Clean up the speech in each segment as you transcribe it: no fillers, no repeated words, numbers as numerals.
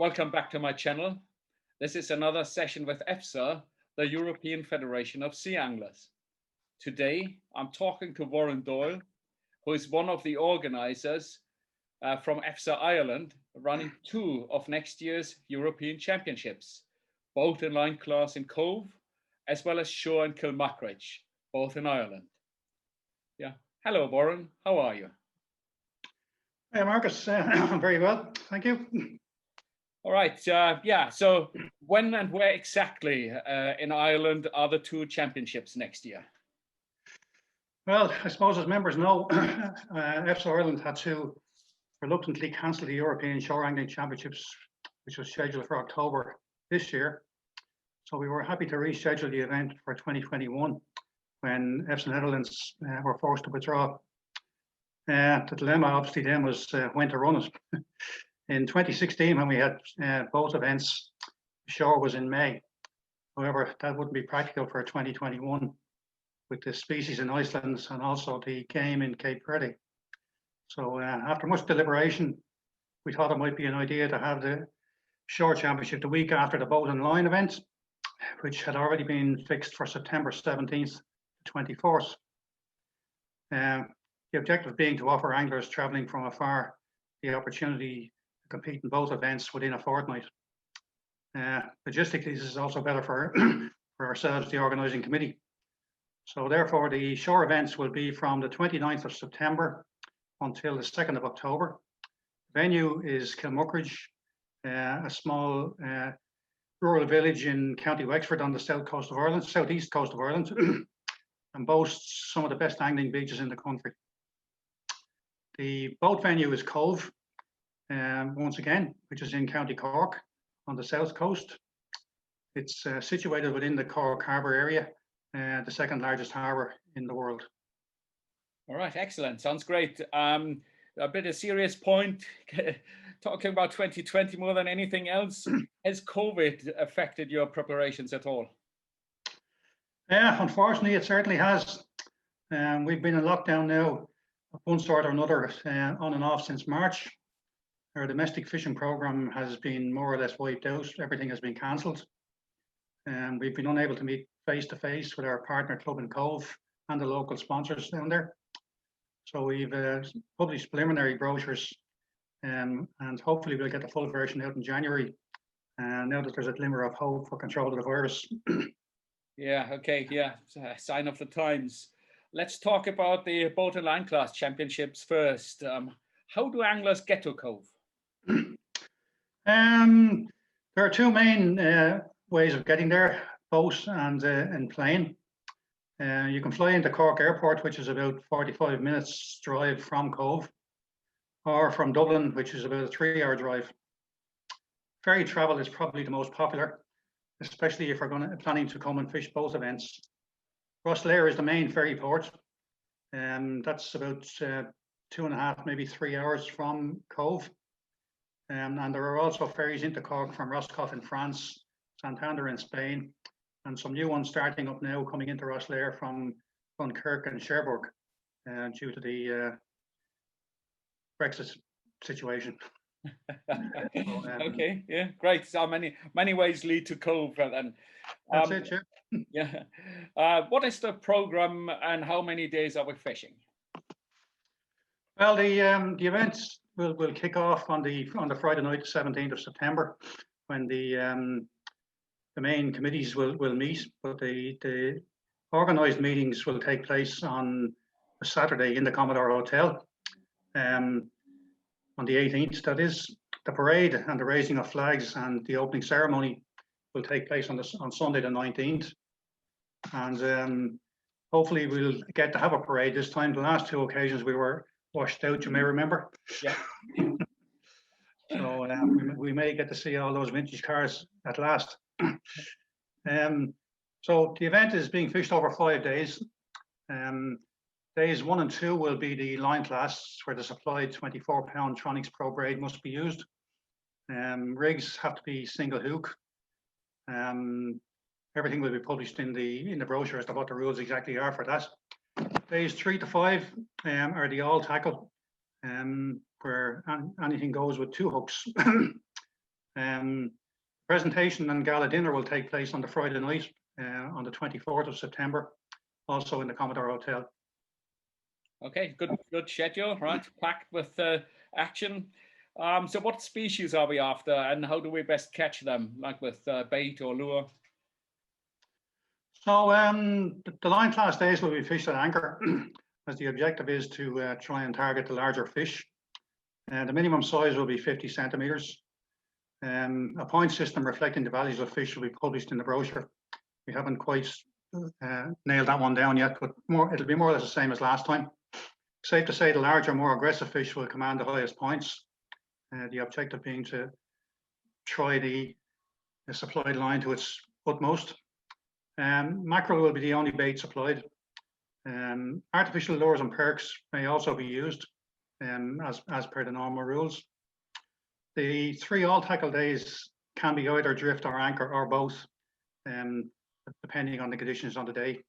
Welcome back to my channel. This is another session with EFSA, the European Federation of Sea Anglers. Today, I'm talking to Warren Doyle, who is one of the organizers from EFSA Ireland, running two of next year's European Championships, both in line class in Cove, as well as Shore and Kilmacreach, both in Ireland. Yeah. Hello, Warren. How are you? Hey, Marcus. I'm very well. Thank you. All right. So when and where exactly in Ireland are the two championships next year? Well, I suppose as members know, EFSA Ireland had to reluctantly cancel the European Shore Angling Championships, which was scheduled for October this year. So we were happy to reschedule the event for 2021 when EFSA Netherlands were forced to withdraw. The dilemma obviously then was when to run it. In 2016, when we had both events, Shore was in May. However, that wouldn't be practical for 2021 with the species in Iceland and also the game in Cape Verde. So after much deliberation, we thought it might be an idea to have the Shore Championship the week after the boat and line event, which had already been fixed for September 17th to 24th. The objective being to offer anglers travelling from afar the opportunity to compete in both events within a fortnight. Logistically, this is also better for, for ourselves, the organising committee. So therefore, the Shore events will be from the 29th of September until the 2nd of October. The venue is Kilmacreach, a small rural village in County Wexford on the south coast of Ireland, southeast coast of Ireland, and boasts some of the best angling beaches in the country. The boat venue is Cove, once again, which is in County Cork on the south coast. It's situated within the Cork Harbour area, the second largest harbour in the world. All right, excellent. Sounds great. A bit of serious point, talking about 2020 more than anything else. Has COVID affected your preparations at all? Yeah, unfortunately, it certainly has. We've been in lockdown now of one sort or another on and off since March. Our domestic fishing program has been more or less wiped out. Everything has been cancelled. We've been unable to meet face to face with our partner club in Cove and the local sponsors down there. So we've published preliminary brochures and hopefully we'll get the full version out in January. Now that there's a glimmer of hope for control of the virus. Yeah, okay, yeah, sign of the times. Let's talk about the boat and line class championships first. How do anglers get to Cove? There are two main ways of getting there, boat and plane. You can fly into Cork Airport, which is about 45 minutes drive from Cove, or from Dublin, which is about a 3-hour drive. Ferry travel is probably the most popular, especially if we're planning to come and fish both events. Rosslare is the main ferry port, and that's about 2.5, maybe 3 hours from Cove. And there are also ferries into Cork from Roscoff in France, Santander in Spain, and some new ones starting up now coming into Rosslare from Dunkirk and Cherbourg due to the Brexit situation. Okay, yeah, great. So many ways lead to Cove, and that's it, yeah. Yeah. What is the program, and how many days are we fishing? Well, the events will kick off on the Friday night, the 17th of September, when the main committees will meet, but the organised meetings will take place on a Saturday in the Commodore Hotel. On the 18th, that is. The parade and the raising of flags and the opening ceremony will take place on Sunday the 19th. And hopefully we'll get to have a parade this time. The last two occasions we were washed out, you may remember. Yeah. So we may get to see all those vintage cars at last. So the event is being fished over 5 days. Days 1 and 2 will be the line class, where the supplied 24-pound Tronix Pro braid must be used. Rigs have to be single hook. Everything will be published in the brochure as to what the rules exactly are for that. Days 3 to 5 are the all tackle, where anything goes with 2 hooks. Presentation and gala dinner will take place on the Friday night, on the 24th of September, also in the Commodore Hotel. Okay, good schedule, right? Packed with action. So what species are we after, and how do we best catch them, like with bait or lure? So the line class days will be fished at anchor, as the objective is to try and target the larger fish. The minimum size will be 50 centimeters. A point system reflecting the values of fish will be published in the brochure. We haven't quite nailed that one down yet, but it'll be more or less the same as last time. Safe to say the larger, more aggressive fish will command the highest points. The objective being to try the supplied line to its utmost. Mackerel will be the only bait supplied. Artificial lures and perks may also be used, as per the normal rules. The 3 all-tackle days can be either drift or anchor or both, depending on the conditions on the day.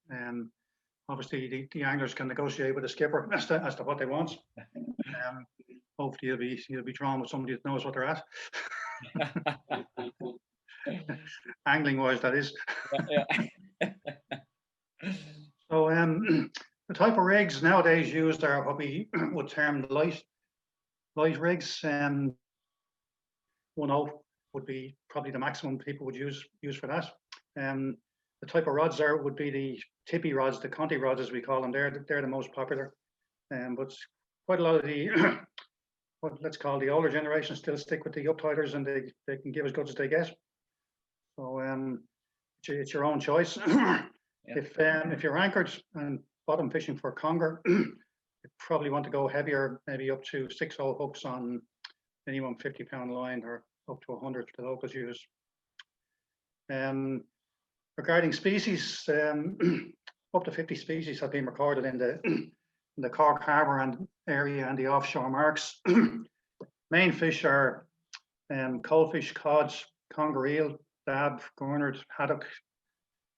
Obviously, the anglers can negotiate with the skipper as to what they want. Hopefully, you'll be drawn with somebody that knows what they're at. Angling wise, that is. So the type of rigs nowadays used are what we would term light rigs. 1/0 would be probably the maximum people would use for that. The type of rods would be the tippy rods, the Conti rods as we call them. They're the most popular. But quite a lot of the what let's call the older generation still stick with the uptighters, and they can give as good as they get. So it's your own choice. If you're anchored and bottom fishing for conger, you probably want to go heavier, maybe up to 6/0 hooks on minimum 50-pound line, or up to 100 the locals use. Regarding species, up to 50 species have been recorded in the Cork Harbour and area and the offshore marks. Main fish are coalfish, cod, conger eel, dab, gurnard, haddock,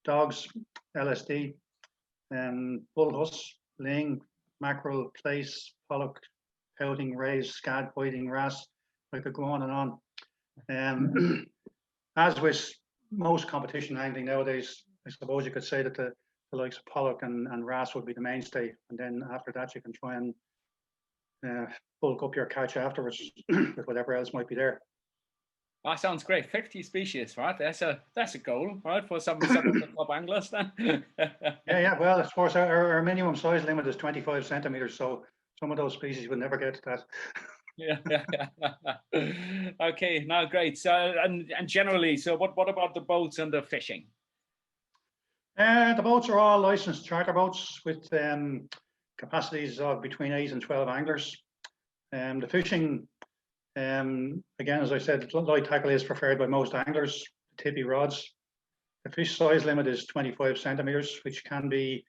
dogs, LSD, bullhuss, ling, mackerel, plaice, pollock, pouting, rays, scad, whiting, wrasse. I could go on and on. As with most competition angling nowadays, I suppose you could say that the likes of pollock and wrasse would be the mainstay, and then after that you can try and bulk up your catch afterwards with whatever else might be there. That sounds great. 50 species, right? That's a goal, right, for some of the club anglers then. Yeah. Well, of course, our minimum size limit is 25 centimeters, so some of those species will never get to that. Yeah. Okay, now great. So and generally, so what about the boats and the fishing? The boats are all licensed charter boats with capacities of between 8 and 12 anglers. The fishing, again, as I said, light tackle is preferred by most anglers, tippy rods. The fish size limit is 25 centimeters, which can be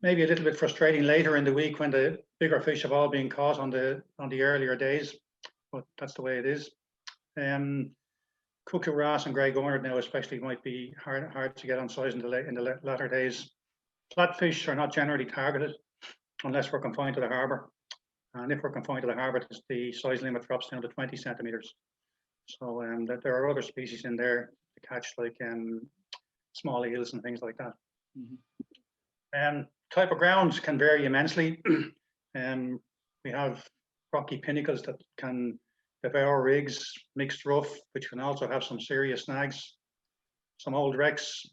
maybe a little bit frustrating later in the week when the bigger fish have all been caught on the earlier days, but that's the way it is. Cuckoo wrasse and grey gurnard now especially might be hard to get on size in the latter days. Flatfish are not generally targeted unless we're confined to the harbour. And if we're confined to the harbour, the size limit drops down to 20 centimetres. So there are other species in there to catch, like small eels and things like that. Mm-hmm. Type of grounds can vary immensely. We have rocky pinnacles that can devour rigs, mixed rough, which can also have some serious snags. Some old wrecks,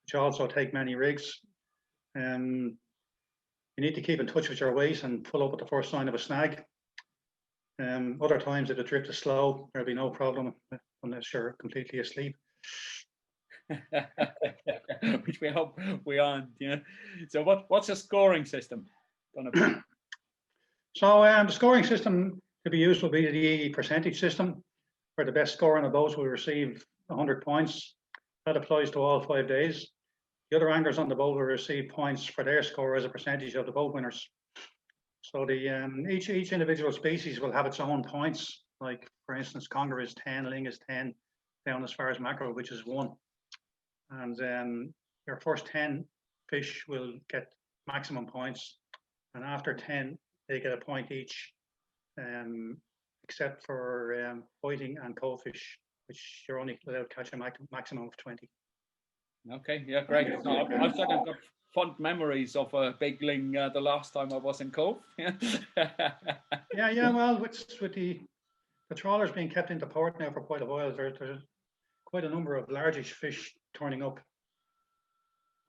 which also take many rigs. You need to keep in touch with your weight and pull up at the first sign of a snag. Other times, if the drift is slow, there'll be no problem unless you're completely asleep. Which we hope we aren't. Yeah. So what's the scoring system gonna be? So the scoring system to be used will be the percentage system, where the best score on a boat will receive 100 points. That applies to all 5 days. The other anglers on the boat will receive points for their score as a percentage of the boat winners. So each individual species will have its own points. Like, for instance, conger is 10, ling is 10, down as far as mackerel, which is 1. And your first 10 fish will get maximum points, and after 10 they get a point each, except for whiting and coalfish, which you're only allowed to catch a maximum of 20. Okay, yeah, great. So I've certainly got fond memories of a big ling the last time I was in Cove. Yeah. Well, with the trawlers being kept into port now for quite a while, there's quite a number of largish fish turning up.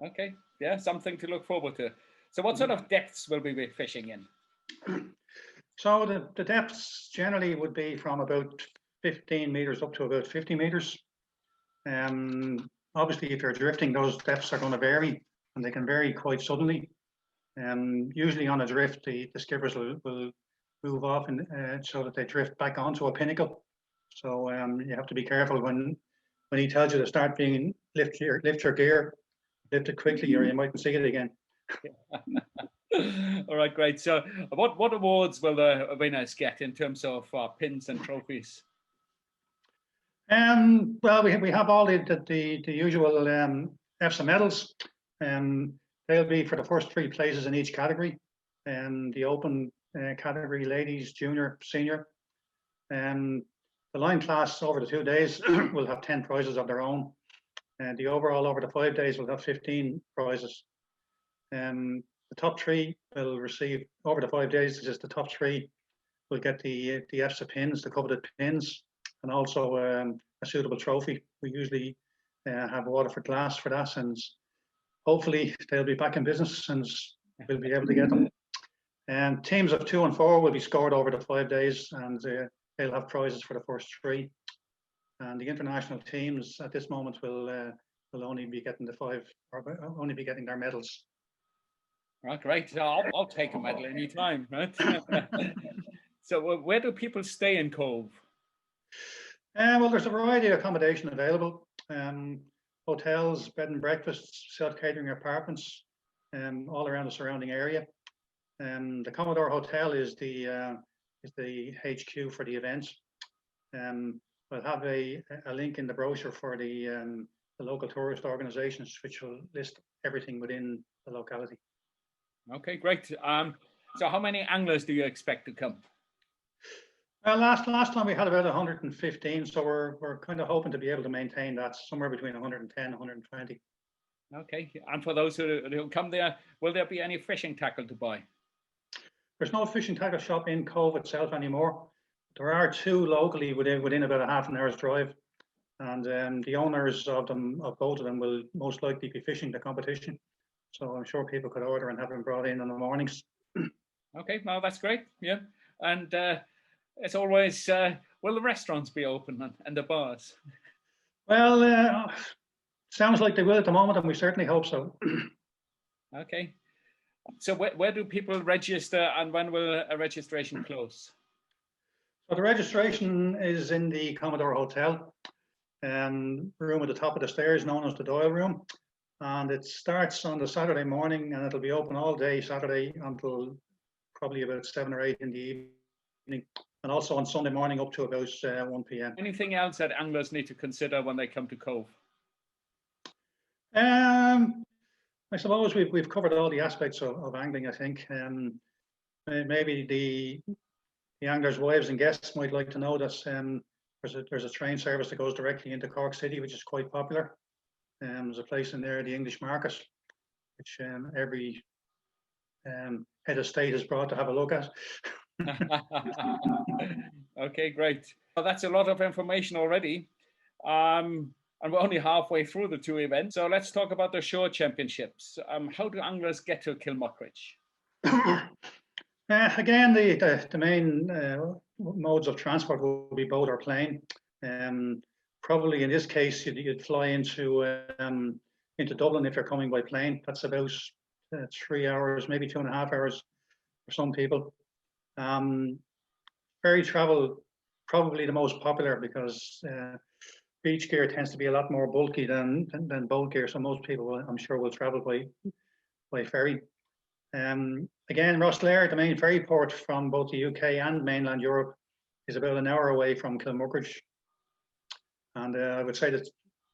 Okay, yeah, something to look forward to. So what sort of depths will we be fishing in? So the depths generally would be from about 15 meters up to about 50 meters. Obviously, if you're drifting, those depths are going to vary, and they can vary quite suddenly. Usually on a drift, the skippers will move off and so that they drift back onto a pinnacle. So you have to be careful when he tells you to start being lift your gear, lift it quickly, or you mightn't see it again. All right, great. So, what awards will the winners get in terms of pins and trophies? Well, we have all the usual EFSA medals. They'll be for the first 3 places in each category. The open category, ladies, junior, senior. The line class over the 2 days will have 10 prizes of their own. And the overall over the 5 days will have 15 prizes. The top 3 will receive over the 5 days. Just the top 3 will get the EFSA pins, the coveted pins, and also a suitable trophy. We usually have Waterford Glass for that, and hopefully they'll be back in business and we'll be able to get them. And teams of 2 and 4 will be scored over the 5 days, and they'll have prizes for the first 3. And the international teams at this moment will only be getting only be getting their medals. Right, great. So I'll take a medal anytime, right? So where do people stay in Cove? Well, there's a variety of accommodation available. Hotels, bed and breakfasts, self-catering apartments, all around the surrounding area. The Commodore Hotel is the HQ for the event. We'll have a link in the brochure for the local tourist organisations, which will list everything within the locality. Okay, great. So how many anglers do you expect to come? Well, last time we had about 115, so we're kind of hoping to be able to maintain that somewhere between 110, 120. Okay, and for those who come there, will there be any fishing tackle to buy? There's no fishing tackle shop in Cove itself anymore. There are 2 locally within about a half an hour's drive, and the owners of both of them will most likely be fishing the competition. So I'm sure people could order and have them brought in the mornings. Okay, well, that's great. Yeah, and it's always, will the restaurants be open and the bars? Well, sounds like they will at the moment, and we certainly hope so. Okay. So where do people register, and when will a registration close? So the registration is in the Commodore Hotel, room at the top of the stairs known as the Doyle Room. And it starts on the Saturday morning, and it'll be open all day Saturday until probably about 7 or 8 in the evening, and also on Sunday morning up to about 1 p.m. Anything else that anglers need to consider when they come to Cove? I suppose we've covered all the aspects of angling, I think. Maybe the anglers' wives and guests might like to know that there's a train service that goes directly into Cork City, which is quite popular. There's a place in there, the English Market, which every head of state is brought to have a look at. Okay, great. Well, that's a lot of information already. And we're only halfway through the 2 events. So let's talk about the Shore Championships. How do anglers get to Kilmuckridge? Again, the main modes of transport will be boat or plane. Probably in this case, you'd fly into Dublin if you're coming by plane. That's about 3 hours, maybe 2.5 hours for some people. Ferry travel, probably the most popular, because beach gear tends to be a lot more bulky than boat gear. So most people, I'm sure, will travel by ferry. Again, Rosslare, the main ferry port from both the UK and mainland Europe, is about an hour away from Kilmuckridge. And I would say that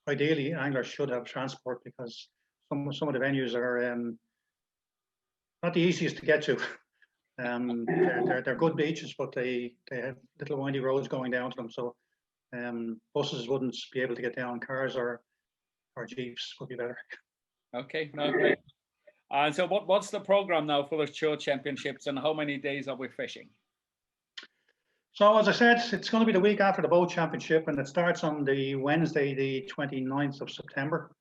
ideally anglers should have transport, because some of the venues are not the easiest to get to. They're good beaches, but they have little windy roads going down to them. So Buses wouldn't be able to get down. Cars or jeeps would be better. Okay, no, great. And so what's the program now for the Show Championships, and how many days are we fishing? So as I said, it's going to be the week after the Boat Championship, and it starts on the Wednesday, the 29th of September.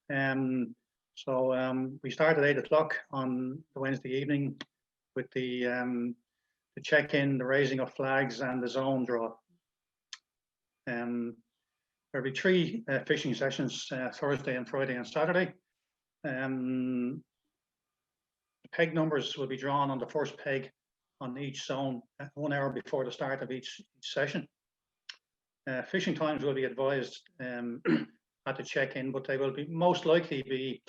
We start at 8 o'clock on the Wednesday evening with the check-in, the raising of flags, and the zone draw. There'll be 3 fishing sessions, Thursday and Friday and Saturday. The peg numbers will be drawn on the first peg on each zone 1 hour before the start of each session. Fishing times will be advised at the check-in, but they will be most likely be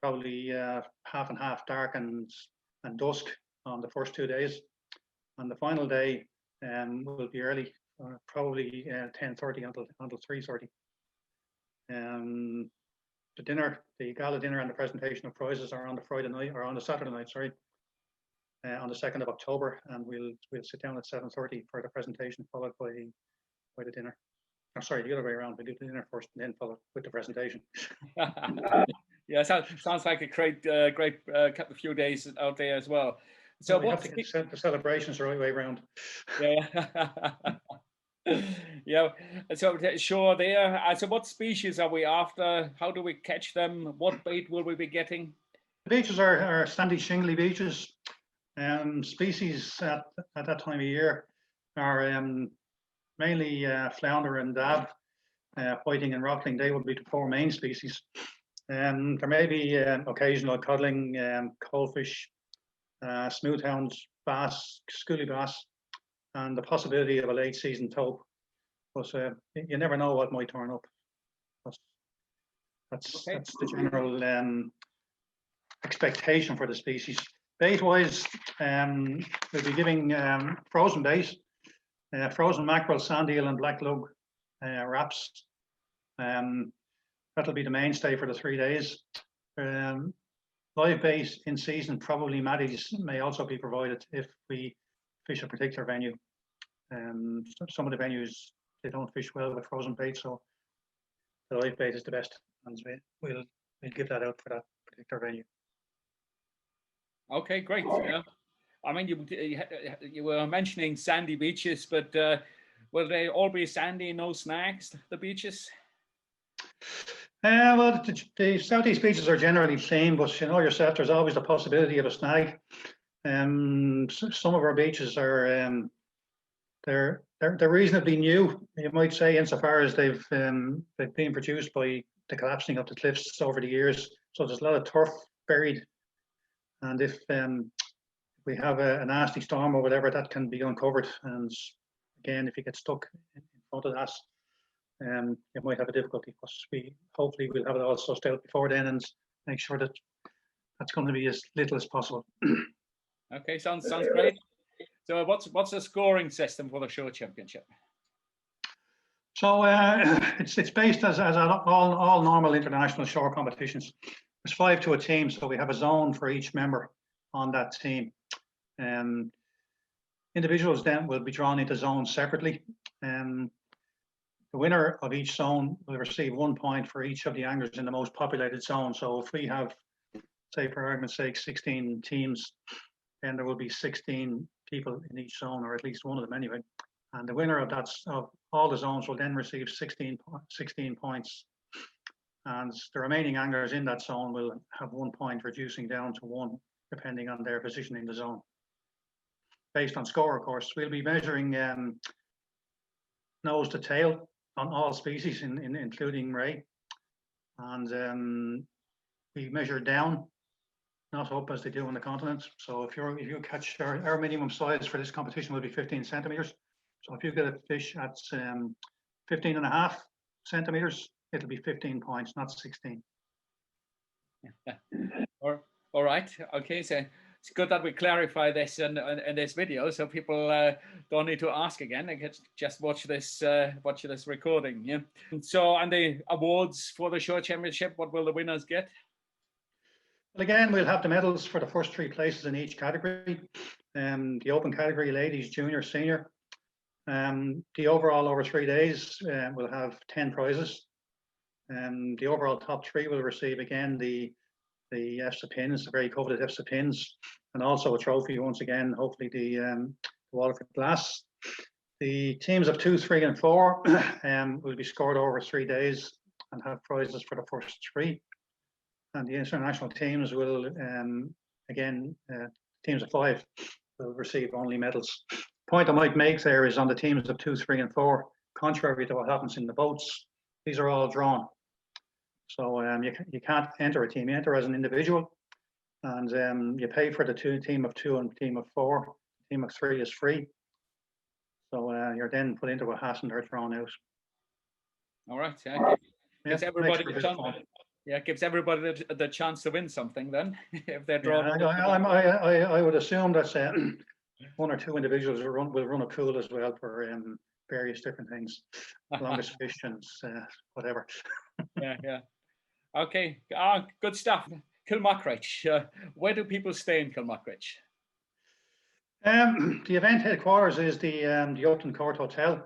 probably half and half, dark and dusk on the first 2 days. And the final day will be early, probably 10:30 until 3:30. The dinner, the gala dinner, and the presentation of prizes are on the Friday night, or on the Saturday night, sorry, on the 2nd of October, and we'll sit down at 7:30 for the presentation, followed by the dinner. Oh, sorry, the other way around. We do the dinner first, and then follow with the presentation. Yeah, sounds like a great few days out there as well. So we have to get the celebrations the right way around. Yeah. Yeah. So sure, there. So what species are we after? How do we catch them? What bait will we be getting? The beaches are sandy shingly beaches. Species at that time of year are mainly flounder and dab, whiting and rockling. They would be the 4 main species. There may be occasional codling, coalfish, smoothhounds, bass, schoolie bass, and the possibility of a late season taupe. But you never know what might turn up. That's the general expectation for the species. Bait-wise, we'll be giving frozen bait, frozen mackerel, sand eel, and black lug wraps. That'll be the mainstay for the 3 days. Live bait in season, probably maddies, may also be provided if we fish a particular venue. Some of the venues, they don't fish well with frozen bait, so the live bait is the best, and we'll give that out for that particular venue. Okay, great. Yeah. I mean, you were mentioning sandy beaches, but will they all be sandy, no snags, the beaches? Well, the southeast beaches are generally the same, but you know yourself, there's always the possibility of a snag. Some of our beaches are they're reasonably new, you might say, insofar as they've been produced by the collapsing of the cliffs over the years. So there's a lot of turf buried, and if we have a nasty storm or whatever, that can be uncovered. And again, if you get stuck in front of that, you might have a difficulty. But hopefully we'll have it all sussed out before then and make sure that that's going to be as little as possible. Okay, sounds great. So what's the scoring system for the Show Championship? So it's based as all normal international shore competitions. There's 5 to a team, so we have a zone for each member on that team. Individuals then will be drawn into zones separately. The winner of each zone will receive 1 point for each of the anglers in the most populated zone. So if we have, say for argument's sake, 16 teams, then there will be 16 people in each zone, or at least one of them anyway. And the winner of all the zones will then receive 16 points. And the remaining anglers in that zone will have 1 point, reducing down to 1, depending on their position in the zone. Based on score, of course, we'll be measuring nose to tail on all species, including ray. And we measure down, not up as they do on the continent. So if you catch our minimum size for this competition will be 15 centimeters. So if you get a fish at 15.5 centimeters, it'll be 15 points, not 16. All right. Okay. So it's good that we clarify this in this video, so people don't need to ask again. They can just watch this recording. Yeah. So, and the awards for the Show Championship, what will the winners get? Well, again, we'll have the medals for the first 3 places in each category. The open category, ladies, junior, senior. The overall over 3 days will have 10 prizes. The overall top 3 will receive again the EFSA pins, the very coveted EFSA pins, and also a trophy once again, hopefully the Waterford glass. The teams of 2, 3 and 4 will be scored over 3 days and have prizes for the first 3. And the international teams will, again, teams of 5 will receive only medals. Point I might make there is on the teams of 2, 3 and 4, contrary to what happens in the boats, these are all drawn. So you can't enter a team, you enter as an individual, and you pay for the team of 2 and team of 4. Team of 3 is free. So you're then put into a hat and they're thrown out. All right. Gives everybody a chance. Yeah, gives everybody the chance to win something then, if they're drawn. Yeah, I would assume that 1 or 2 individuals will run a pool as well for various different things, longest fish and whatever. Yeah. Okay, good stuff. Kilmacreach, where do people stay in Kilmacreach? The event headquarters is the Upton Court Hotel.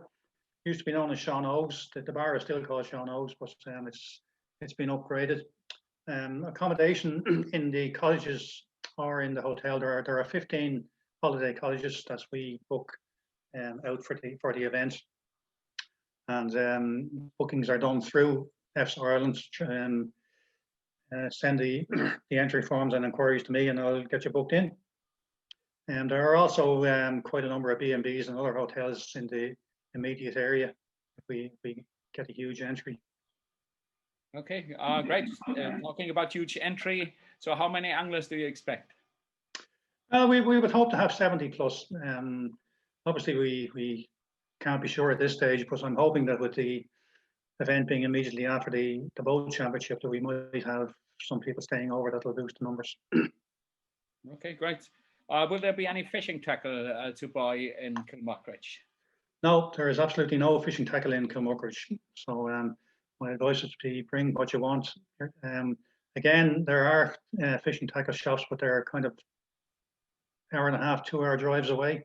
Used to be known as Sean O's. The bar is still called Sean O's, but it's been upgraded. Accommodation in the cottages or in the hotel. There are 15 holiday cottages that we book out for the event, and bookings are done through EFSA Ireland. Send the entry forms and inquiries to me, and I'll get you booked in. And there are also quite a number of B&Bs and other hotels in the immediate area if we get a huge entry. Okay, great. Talking about huge entry, so how many anglers do you expect? We would hope to have 70 plus. Obviously, we can't be sure at this stage, but I'm hoping that with the event being immediately after the boat championship, that we might have some people staying over that will boost the numbers. Okay, great. Will there be any fishing tackle to buy in Kilmacreach? No, there is absolutely no fishing tackle in Kilmacreach. So my advice is to bring what you want. Again, there are fishing tackle shops, but they're kind of 1.5, 2 hour drives away.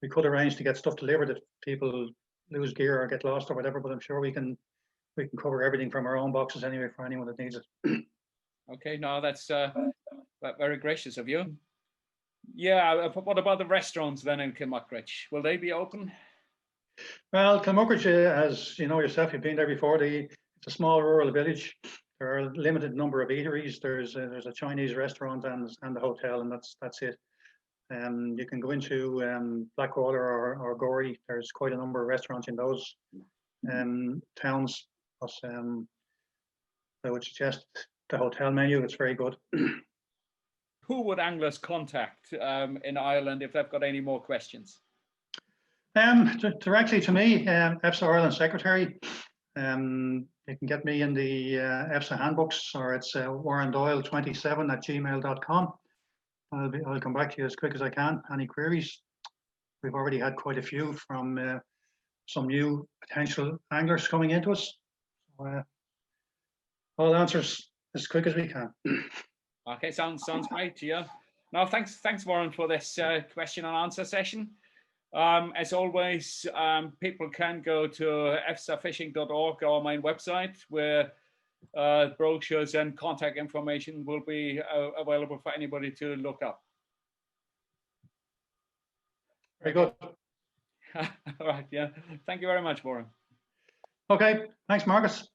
We could arrange to get stuff delivered if people lose gear or get lost or whatever, but I'm sure we can cover everything from our own boxes anyway for anyone that needs it. Okay, no, that's very gracious of you. Yeah, what about the restaurants then in Kilmacreach? Will they be open? Well, Kilmacreach, as you know yourself, you've been there before. It's a small rural village. There are a limited number of eateries. There's a Chinese restaurant and the hotel, and that's it. You can go into Blackwater or Gorey. There's quite a number of restaurants in those towns. But I would suggest the hotel menu. It's very good. Who would anglers contact in Ireland if they've got any more questions? Directly to me, EFSA Ireland Secretary. You can get me in the EFSA handbooks, or it's warrendoyle27@gmail.com. I'll come back to you as quick as I can. Any queries? We've already had quite a few from some new potential anglers coming into us. All answers as quick as we can. Okay, sounds great. Yeah. No, thanks, Warren, for this question and answer session. As always, people can go to efsafishing.org, our main website, where brochures and contact information will be available for anybody to look up. Very good. All right, yeah. Thank you very much, Warren. Okay, thanks, Marcus.